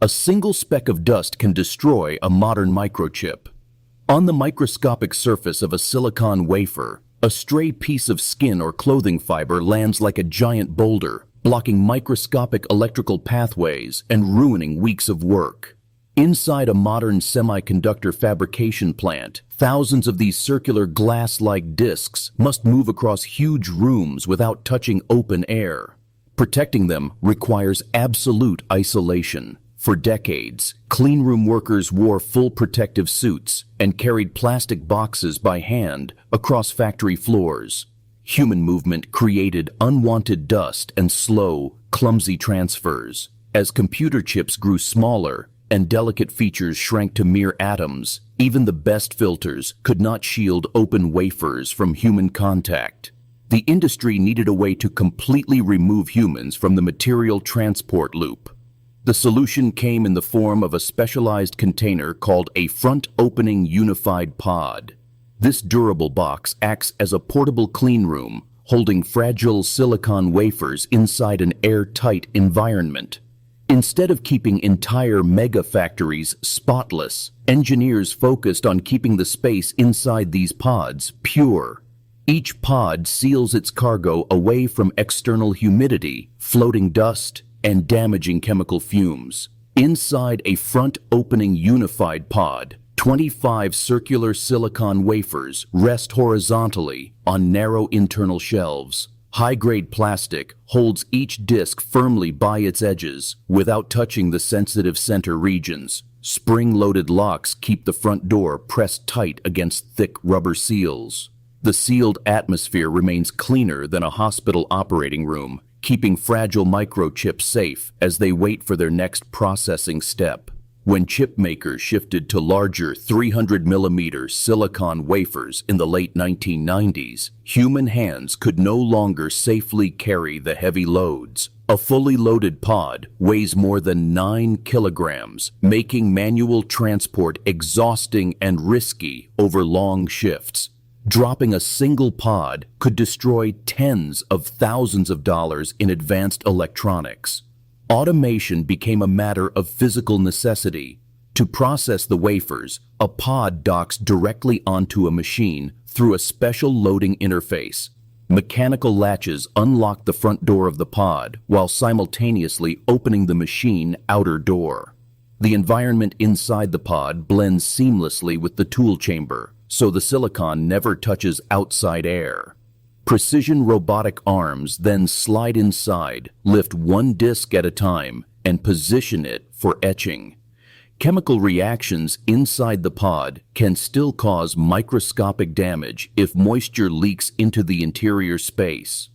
A single speck of dust can destroy a modern microchip. On the microscopic surface of a silicon wafer, a stray piece of skin or clothing fiber lands like a giant boulder, blocking microscopic electrical pathways and ruining weeks of work. Inside a modern semiconductor fabrication plant, thousands of these circular glass-like discs must move across huge rooms without touching open air. Protecting them requires absolute isolation. For decades, cleanroom workers wore full protective suits and carried plastic boxes by hand across factory floors. Human movement created unwanted dust and slow, clumsy transfers. As computer chips grew smaller and delicate features shrank to mere atoms, even the best filters could not shield open wafers from human contact. The industry needed a way to completely remove humans from the material transport loop. The solution came in the form of a specialized container called a front-opening unified pod. This durable box acts as a portable cleanroom, holding fragile silicon wafers inside an airtight environment. Instead of keeping entire mega factories spotless, engineers focused on keeping the space inside these pods pure. Each pod seals its cargo away from external humidity, floating dust, and damaging chemical fumes. Inside a front-opening unified pod, 25 circular silicon wafers rest horizontally on narrow internal shelves. High-grade plastic holds each disc firmly by its edges without touching the sensitive center regions. Spring-loaded locks keep the front door pressed tight against thick rubber seals. The sealed atmosphere remains cleaner than a hospital operating room, keeping fragile microchips safe as they wait for their next processing step. When chip makers shifted to larger 300mm silicon wafers in the late 1990s, human hands could no longer safely carry the heavy loads. A fully loaded pod weighs more than 9 kilograms, making manual transport exhausting and risky over long shifts. Dropping a single pod could destroy tens of thousands of dollars in advanced electronics. Automation became a matter of physical necessity. To process the wafers, a pod docks directly onto a machine through a special loading interface. Mechanical latches unlock the front door of the pod while simultaneously opening the machine outer door. The environment inside the pod blends seamlessly with the tool chamber, so the silicon never touches outside air. Precision robotic arms then slide inside, lift one disc at a time, and position it for etching. Chemical reactions inside the pod can still cause microscopic damage if moisture leaks into the interior space.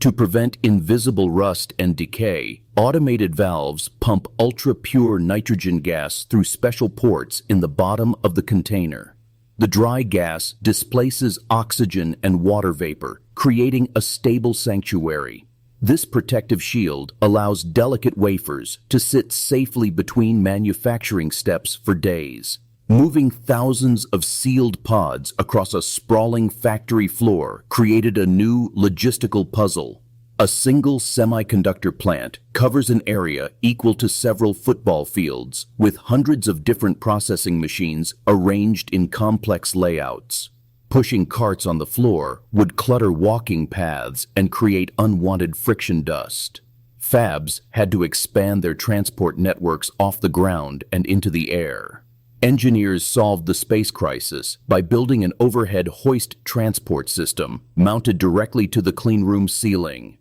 To prevent invisible rust and decay, automated valves pump ultra-pure nitrogen gas through special ports in the bottom of the container. The dry gas displaces oxygen and water vapor, creating a stable sanctuary. This protective shield allows delicate wafers to sit safely between manufacturing steps for days. Moving thousands of sealed pods across a sprawling factory floor created a new logistical puzzle. A single semiconductor plant covers an area equal to several football fields, with hundreds of different processing machines arranged in complex layouts. Pushing carts on the floor would clutter walking paths and create unwanted friction dust. FOUPs had to expand their transport networks off the ground and into the air. Engineers solved the space crisis by building an overhead hoist transport system mounted directly to the cleanroom ceiling.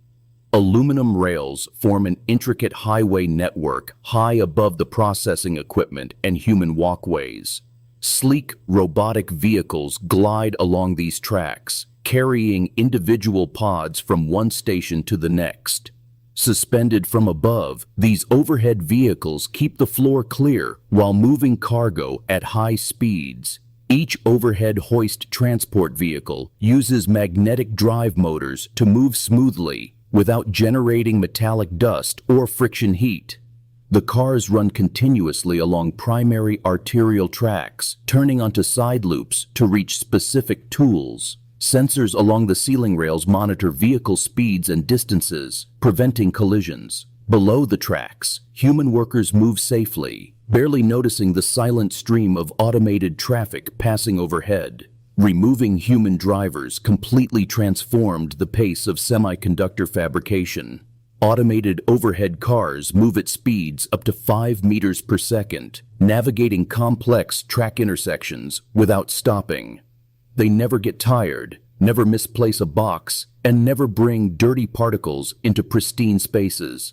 Aluminum rails form an intricate highway network high above the processing equipment and human walkways. Sleek robotic vehicles glide along these tracks, carrying individual pods from one station to the next. Suspended from above, these overhead vehicles keep the floor clear while moving cargo at high speeds. Each overhead hoist transport vehicle uses magnetic drive motors to move smoothly without generating metallic dust or friction heat. The cars run continuously along primary arterial tracks, turning onto side loops to reach specific tools. Sensors along the ceiling rails monitor vehicle speeds and distances, preventing collisions. Below the tracks, human workers move safely, barely noticing the silent stream of automated traffic passing overhead. Removing human drivers completely transformed the pace of semiconductor fabrication. Automated overhead cars move at speeds up to 5 meters per second, navigating complex track intersections without stopping. They never get tired, never misplace a box, and never bring dirty particles into pristine spaces.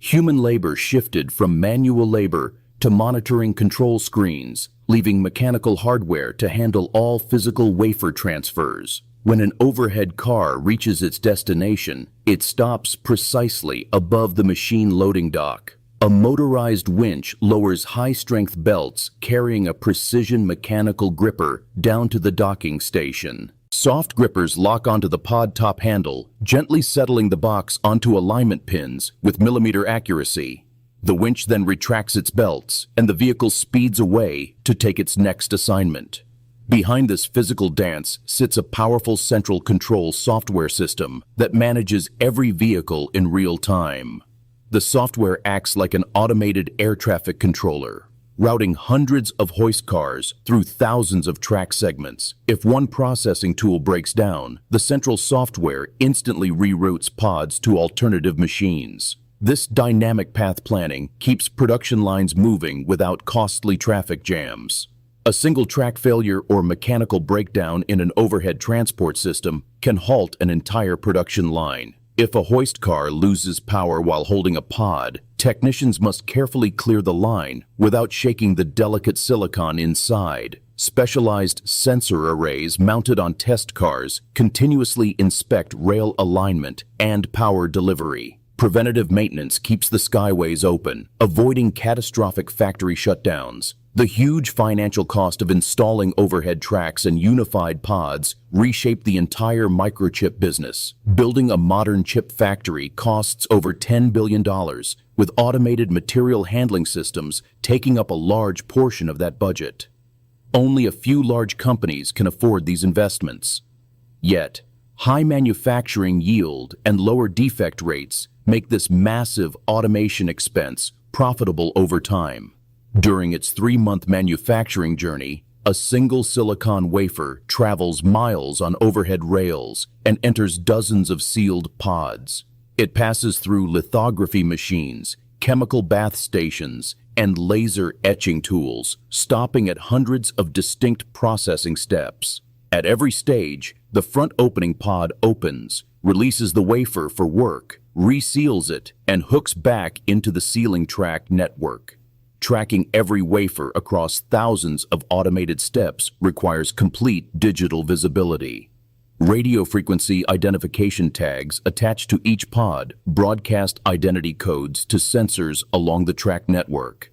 Human labor shifted from manual labor to monitoring control screens, leaving mechanical hardware to handle all physical wafer transfers. When an overhead car reaches its destination, it stops precisely above the machine loading dock. A motorized winch lowers high-strength belts carrying a precision mechanical gripper down to the docking station. Soft grippers lock onto the pod top handle, gently settling the box onto alignment pins with millimeter accuracy. The winch then retracts its belts, and the vehicle speeds away to take its next assignment. Behind this physical dance sits a powerful central control software system that manages every vehicle in real time. The software acts like an automated air traffic controller, routing hundreds of hoist cars through thousands of track segments. If one processing tool breaks down, the central software instantly reroutes pods to alternative machines. This dynamic path planning keeps production lines moving without costly traffic jams. A single track failure or mechanical breakdown in an overhead transport system can halt an entire production line. If a hoist car loses power while holding a pod, technicians must carefully clear the line without shaking the delicate silicon inside. Specialized sensor arrays mounted on test cars continuously inspect rail alignment and power delivery. Preventative maintenance keeps the skyways open, avoiding catastrophic factory shutdowns. The huge financial cost of installing overhead tracks and unified pods reshaped the entire microchip business. Building a modern chip factory costs over $10 billion, with automated material handling systems taking up a large portion of that budget. Only a few large companies can afford these investments. Yet, high manufacturing yield and lower defect rates make this massive automation expense profitable over time. During its 3-month manufacturing journey, a single silicon wafer travels miles on overhead rails and enters dozens of sealed pods. It passes through lithography machines, chemical bath stations, and laser etching tools, stopping at hundreds of distinct processing steps. At every stage, the front opening pod opens, releases the wafer for work, reseals it, and hooks back into the sealing track network. Tracking every wafer across thousands of automated steps requires complete digital visibility. Radio frequency identification tags attached to each pod broadcast identity codes to sensors along the track network.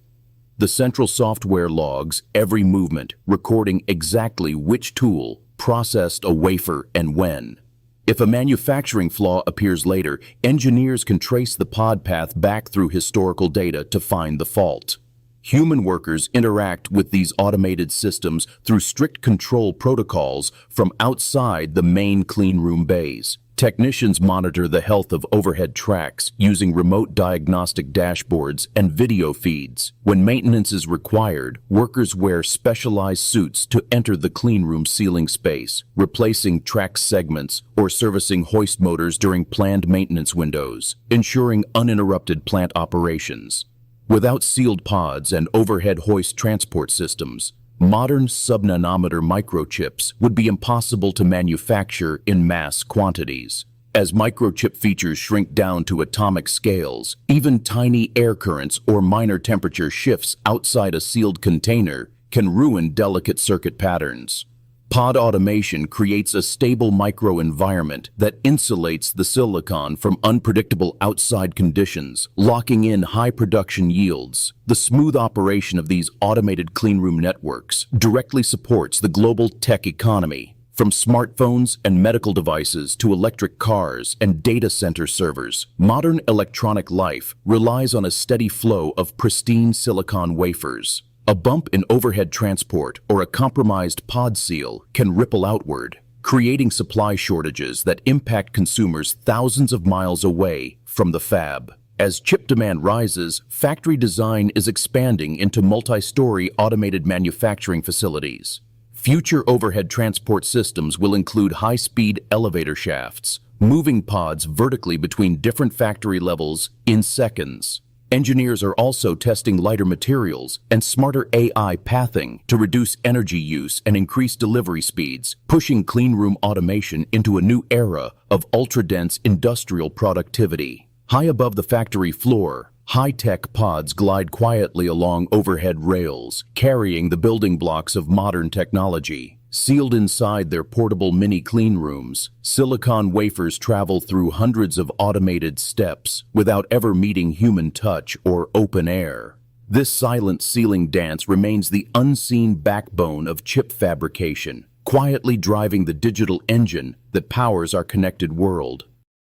The central software logs every movement, recording exactly which tool processed a wafer and when. If a manufacturing flaw appears later, engineers can trace the pod path back through historical data to find the fault. Human workers interact with these automated systems through strict control protocols from outside the main cleanroom bays. Technicians monitor the health of overhead tracks using remote diagnostic dashboards and video feeds. When maintenance is required, workers wear specialized suits to enter the cleanroom sealing space, replacing track segments or servicing hoist motors during planned maintenance windows, ensuring uninterrupted plant operations. Without sealed pods and overhead hoist transport systems, modern sub-nanometer microchips would be impossible to manufacture in mass quantities. As microchip features shrink down to atomic scales, even tiny air currents or minor temperature shifts outside a sealed container can ruin delicate circuit patterns. Pod automation creates a stable microenvironment that insulates the silicon from unpredictable outside conditions, locking in high production yields. The smooth operation of these automated cleanroom networks directly supports the global tech economy. From smartphones and medical devices to electric cars and data center servers, modern electronic life relies on a steady flow of pristine silicon wafers. A bump in overhead transport or a compromised pod seal can ripple outward, creating supply shortages that impact consumers thousands of miles away from the fab. As chip demand rises, factory design is expanding into multi-story automated manufacturing facilities. Future overhead transport systems will include high-speed elevator shafts, moving pods vertically between different factory levels in seconds. Engineers are also testing lighter materials and smarter AI pathing to reduce energy use and increase delivery speeds, pushing cleanroom automation into a new era of ultra-dense industrial productivity. High above the factory floor, high-tech pods glide quietly along overhead rails, carrying the building blocks of modern technology. Sealed inside their portable mini cleanrooms, silicon wafers travel through hundreds of automated steps without ever meeting human touch or open air. This silent sealing dance remains the unseen backbone of chip fabrication, quietly driving the digital engine that powers our connected world.